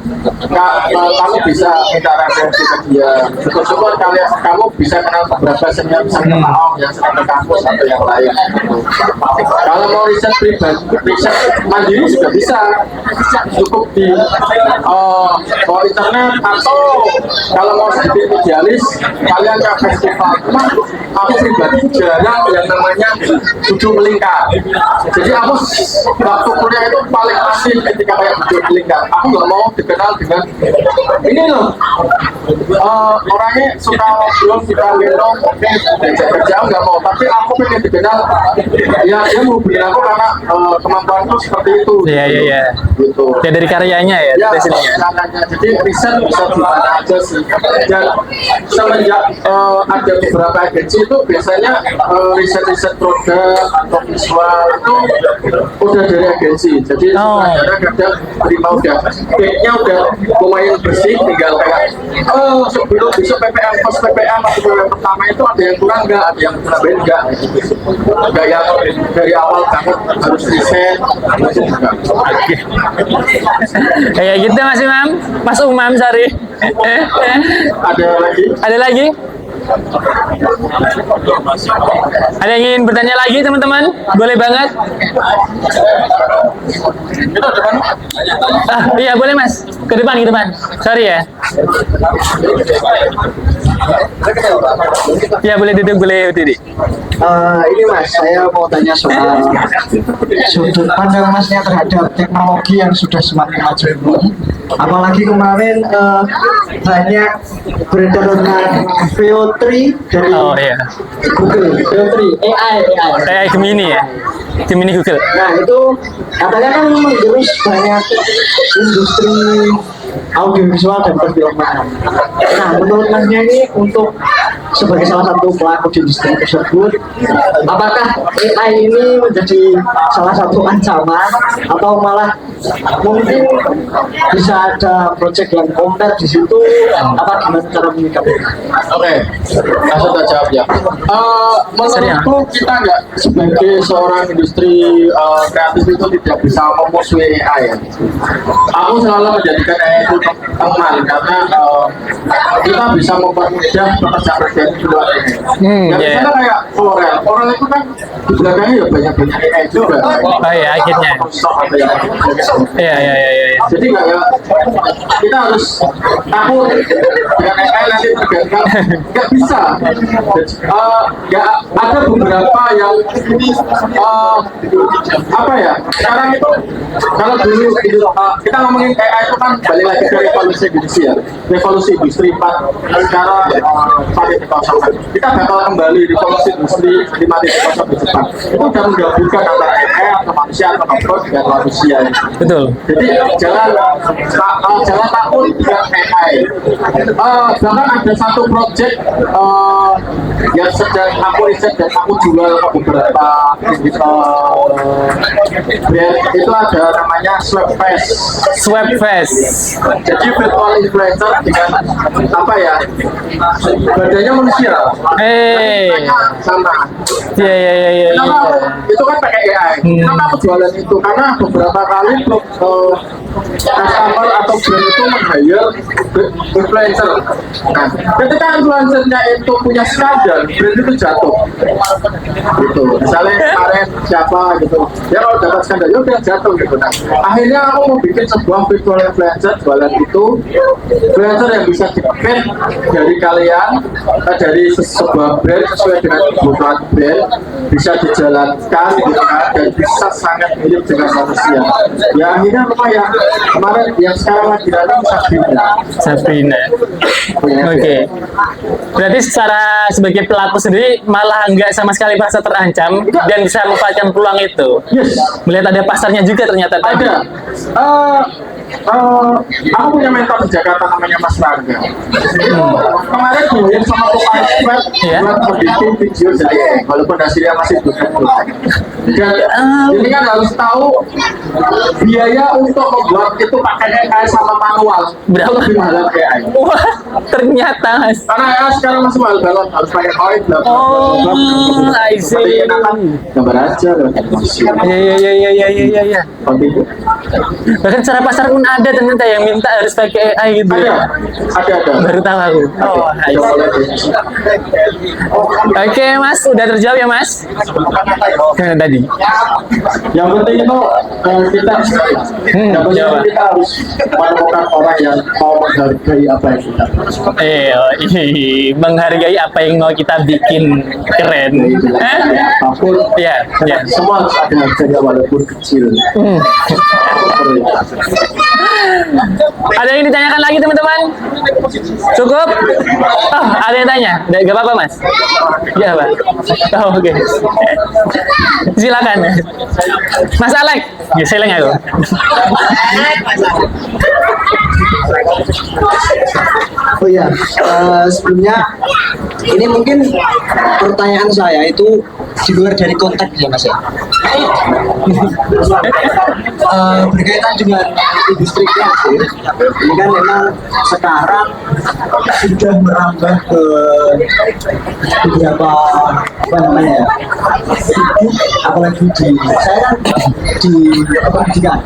kamu bisa minta referensi ke dia. Syukur-syukur kamu bisa kenal beberapa senior misalnya Pak Om yang sedang ke kampus atau yang lain. Kalau mau riset pribadi, riset mandiri juga bisa. Cukup di internet atau kalau mau sedikit idealis, kalian ke festival. Aku pribadi jarang yang namanya duduk melingkar. Jadi aku waktu kuliah itu paling asik ketika kayak duduk melingkar. Aku nggak mau dikenal dengan ini loh. Orangnya suka ngobrol, suka gendong, mungkin diajak kerja nggak mau. Tapi aku pengen dikenal. Ya dia mau beli aku karena kemampuanku seperti itu. Iya, iya, iya. Gitu. Ya dari karyanya ya, Ya, dari sininya. jadi riset bisa di mana aja sih. Dan semenjak ada beberapa agensi itu biasanya riset-riset produk atau visual itu udah dari agensi. Jadi kadang terima udah kayaknya udah lumayan bersih, tinggal kayak sebelum besok PPM, pas PPM atau PPM pertama itu ada yang kurang nggak, ada yang tambahin nggak. Nggak yang dari awal banget harus riset. Kayak gitu Mas Imam, Mas Umam sorry. Ada lagi? Ada lagi? Ada yang ingin bertanya lagi teman-teman? Boleh banget. Itu depan. Iya boleh Mas. Ke depan, ke depan. Sorry ya. Ya boleh duduk, boleh duduk. Ini Mas, saya mau tanya soal sudut pandang Masnya terhadap teknologi yang sudah semakin maju ini. Apalagi kemarin banyak beredar tentang VO3 dari Google, VO3, AI Gemini ya, Gemini Google. Nah itu katanya kan menggerus banyak industri audiovisual dan perfilman. Nah, menurut Masnya ini untuk sebagai salah satu pelaku di industri tersebut, apakah AI ini menjadi salah satu ancaman atau malah mungkin bisa ada proyek yang kompet di situ? Apa gimana cara menyikapinya? Oke, langsung tak jawab ya. Menurutku kita nggak sebagai seorang industri kreatif itu tidak bisa memusuhi AI ya. Aku selalu menjadikan AI itu teman karena kita bisa mempermudah pekerjaan di luar AI. Ya misalnya kayak Corel itu kan di belakangnya ya banyak AI juga. Oh iya, akhirnya. Iya. Jadi kayak kita harus takut dengan AI nanti tergantung nggak bisa. Nggak ada beberapa yang apa ya? Sekarang itu kalau dulu kita ngomongin AI itu kan balik lagi ke revolusi industri ya, revolusi industri 4 sekarang pakai kita bakal kembali revolusi industri 5.0 di depan. Itu udah menggabungkan antara AI atau manusia atau robot dengan manusia. Betul. Jadi jangan takut dengan AI. Bahkan ada satu project yang sedang aku riset dan aku jual ke beberapa brand. Itu ada namanya Swapfest. Jadi virtual influencer dengan apa ya? Badannya manusia. Sama. Iya. Kenapa itu kan pakai AI? Kenapa aku jualan itu? Karena beberapa kali customer atau brand itu meng-hire influencer. Nah, ketika influencernya itu punya skandal, brand itu jatuh. Gitu. Misalnya kemarin siapa gitu, ya kalau dapat skandal, ya udah jatuh gitu. Nah, akhirnya aku mau bikin sebuah virtual influencer jualan itu, influencer yang bisa di-paid dari kalian, dari sebuah brand sesuai dengan kebutuhan brand, bisa dijalankan gitu kan, dan bisa sangat mirip dengan manusia. Ya akhirnya lumayan. Kemarin yang sekarang lagi running Sabrina. Oke. Berarti secara sebagai pelaku sendiri malah nggak sama sekali merasa terancam dan bisa memanfaatkan peluang itu. Yes. Melihat ada pasarnya juga ternyata tadi. Ada. Aku punya mentor di Jakarta namanya Mas Rangga. Kemarin gue sama tukang web buat bikin video jadi walaupun hasilnya masih belum. Dan ini kan harus tahu biaya untuk membuat itu pakai AI sama manual Berapa? lebih mahal AI. Wah, ternyata Mas. Karena AI sekarang masih mahal banget, harus pakai koin. Oh, I see. Gambar aja, Iya. seperti itu. Bahkan secara pasar pun ada ternyata yang minta harus pakai AI gitu. Ada. Baru tahu aku. Oh, I see. Oke, Mas, udah terjawab ya, Mas? Yang tadi. Yang penting itu kita kita harus menemukan orang yang mau menghargai apa yang kita menghargai apa yang mau kita bikin keren. apapun Ya. semua harus ada harganya walaupun kecil. Ada yang ditanyakan lagi teman-teman? Cukup? Oh, ada yang tanya? Gak apa-apa Mas? Ya Pak. Oh, oke. Silakan. Mas Alek. Ya, seleng aku. Oh iya, sebelumnya ini mungkin pertanyaan saya itu di luar dari konteks ya Mas ya. Berkaitan dengan industri kreatif, ini kan memang sekarang sudah merambah ke beberapa apa namanya ya, apalagi di saya kan di pendidikan.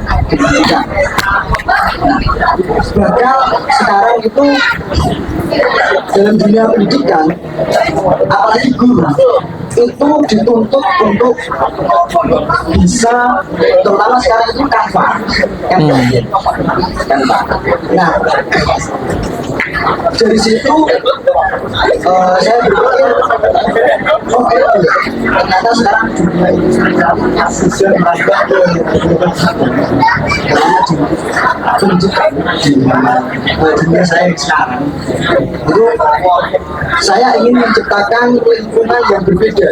Bahkan sekarang itu dalam dunia pendidikan, apalagi guru itu dituntut untuk bisa, terutama sekarang itu Canva. Nah, dari situ saya berpikir Oke, ternyata sekarang dunia industri kreatifnya sudah merambah ke pendidikan di dunia saya yang sekarang. Itu saya ingin menciptakan lingkungan yang berbeda.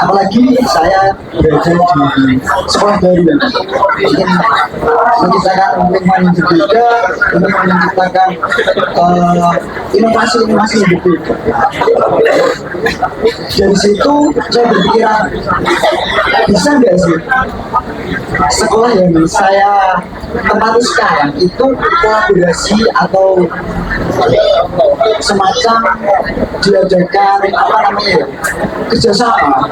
Apalagi saya berada di sekolah baru, ingin menciptakan lingkungan yang berbeda, ingin menciptakan inovasi-inovasi yang berbeda. Dari situ saya berpikiran, bisa nggak sih sekolah yang saya tempati sekarang itu kolaborasi atau semacam diadakan kerjasama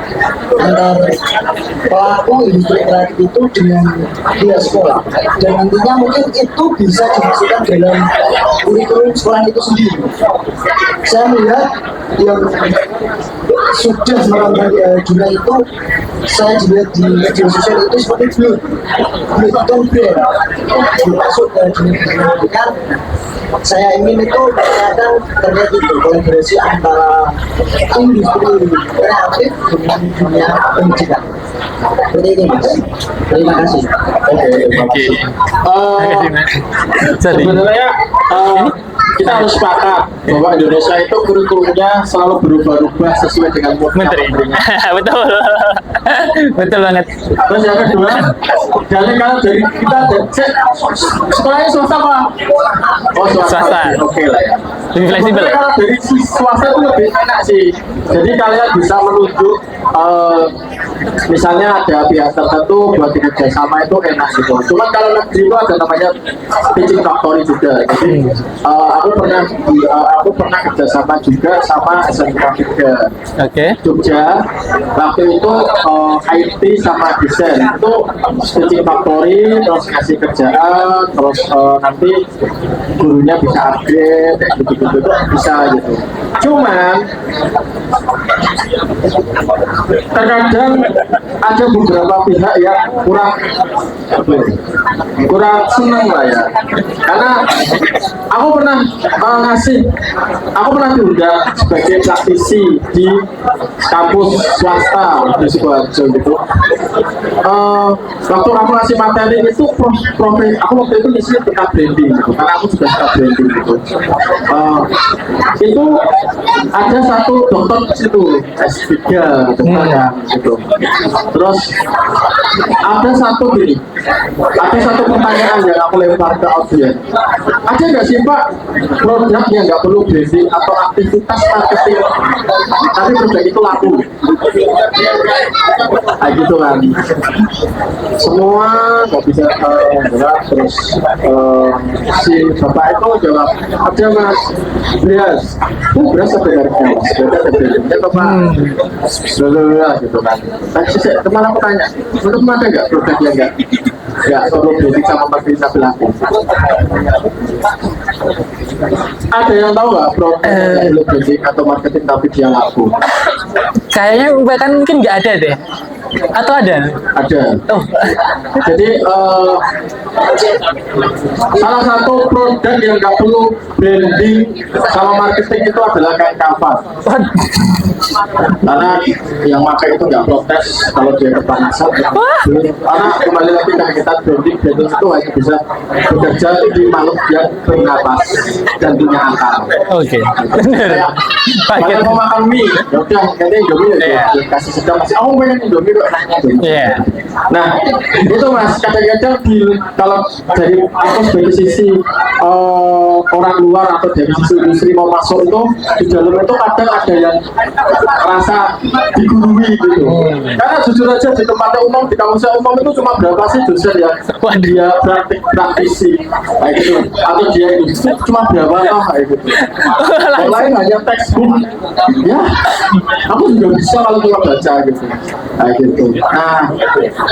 antara pelaku industri kreatif itu dengan pihak sekolah, dan nantinya mungkin itu bisa dimasukkan dalam kurikulum sekolah itu sendiri. Saya melihat yang sudah merambah dunia itu, saya juga di media sosial itu seperti Blue brand masuk ke dunia pendidikan. Saya ingin itu terkait itu kolaborasi antara industri kreatif dengan dunia pendidikan. Seperti ini, Mas. Terima kasih. Oke. Sebenarnya kita harus sepakat bahwa Indonesia itu kurikulumnya selalu berubah-ubah sesuai dengan Menteri. Betul. Betul banget. Terus yang kedua, jadi kalau dari kita sekolahnya swasta apa? Oh Swasta. Oke lah ya. Lebih fleksibel. Sebenarnya kalau dari swasta itu lebih enak sih. Jadi kalian bisa menunjuk misalnya ada pihak tertentu buat kerjasama itu enak gitu. Cuman kalau negeri itu ada namanya teaching factory juga. Jadi aku pernah kerjasama juga sama SMK 3 Jogja. Waktu itu IT sama desain itu teaching factory, terus ngasih kerjaan, terus nanti gurunya bisa upgrade kayak gitu-gitu bisa gitu. Cuman terkadang ada beberapa pihak yang kurang senang lah ya, karena aku pernah diundang sebagai praktisi di kampus swasta di Sidoarjo gitu. Waktu aku ngasih materi itu aku waktu itu ngisi tentang branding gitu, karena aku juga suka branding gitu. Itu ada satu dokter di situ S3 gitu kan gitu. Terus ada satu pertanyaan yang aku lempar ke audiens. Ada nggak sih Pak produk yang nggak perlu branding atau aktivitas marketing tapi produk itu laku? Nah, gitu kan. Semua nggak bisa jawab. Terus si bapak itu jawab, ada Mas beras. Beras ada harganya Mas. Beras ada brandingnya Bapak. Gitu kan. Kemana aku tanya, untuk mana nggak produk yang nggak perlu branding sama marketing tapi laku? Ada yang tahu nggak produk yang perlu branding atau marketing tapi dia laku? Kayaknya bahkan mungkin nggak ada deh. Atau ada? Ada. Oh. Jadi salah satu produk yang nggak perlu branding sama marketing itu adalah kain kafan. Karena yang pakai itu nggak protes kalau dia kepanasan. Karena kembali lagi ke kita branding itu hanya bisa bekerja di makhluk yang bernapas dan punya akal. Oke. Benar. Kalau mau makan mie, ya udah nanti Indomie kasih sedang masih. Aku pengen Indomie kok nanya Indomie. Iya. Nah itu Mas, kadang-kadang kalau dari aku sebagai sisi orang luar atau dari sisi industri mau masuk itu di dalam itu kadang ada yang rasa digurui gitu. Karena jujur aja di tempat umum, di kampus umum itu cuma berapa sih dosen yang dia praktisi kayak gitu, atau dia industri cuma berapa lah kayak gitu. Yang lain hanya textbook. Ya, aku juga bisa kalau cuma baca gitu. Kayak gitu. gitu. Nah,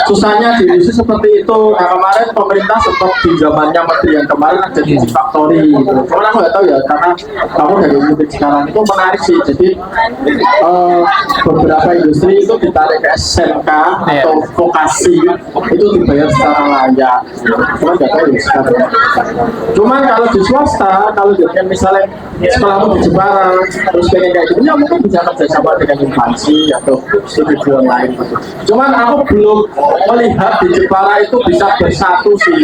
susahnya di industri seperti itu. Nah, kemarin pemerintah sempat di zamannya Menteri yang kemarin ada di Factory gitu. Cuman aku nggak tahu ya, karena kamu dari industri sekarang itu menarik sih. Jadi beberapa industri itu ditarik ke SMK atau vokasi itu dibayar secara layak. Cuman nggak tahu ya sekarang. Cuman kalau di swasta, kalau jadi misalnya sekolahmu di Jepara, terus pengen kayak gitu, ya mungkin bisa kerjasama dengan instansi atau studio lain. Cuman aku belum melihat di Jepara itu bisa bersatu sih.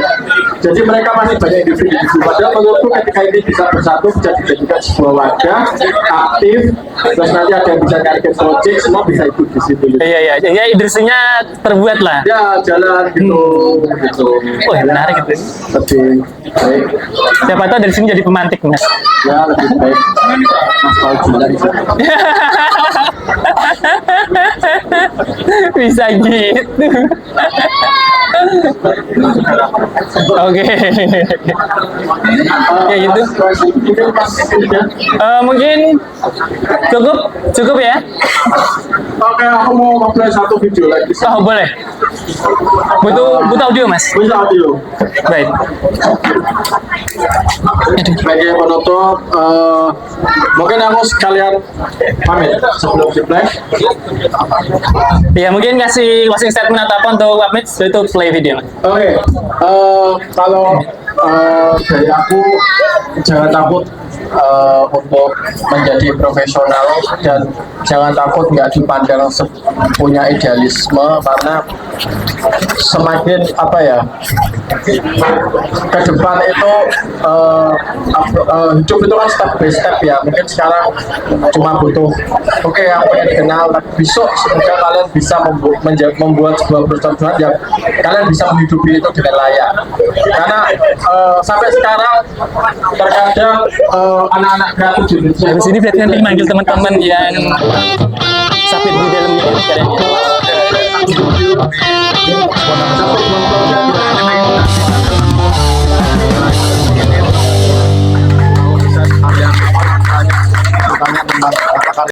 Jadi mereka masih banyak individu. Padahal menurutku ketika ini bisa bersatu, bisa dijadikan sebuah wadah aktif. Terus nanti ada yang bisa cari project, semua bisa ikut di situ. Gitu. Iya, ya industrinya terbuat lah. Ya jalan gitu, gitu. Oh, menarik itu. Lebih baik. Siapa tahu dari sini jadi pemantik, Mas. Ya lebih baik. Mas tahu gila di sini. Bisa gitu. Oke. Ya gitu. Mungkin cukup ya. Oke, aku mau apply satu video lagi. Oh, boleh. Butuh audio, Mas. Bisa audio. Baik. Sebagai penutup, mungkin aku sekalian pamit sebelum di-play. Ya, mungkin kasih closing statement atau apa untuk pamit itu play video. Oke, kalau dari aku jangan takut untuk menjadi profesional dan jangan takut nggak dipandang punya idealisme, karena semakin apa ya ke depan itu hidup itu kan step by step ya. Mungkin sekarang cuma butuh oke aku pengen dikenal, tapi besok semoga kalian bisa membuat sebuah perusahaan yang kalian bisa menghidupi itu dengan layak. Karena sampai sekarang terkadang anak-anak kreatif di Indonesia Habis ini berarti nanti manggil teman-teman yang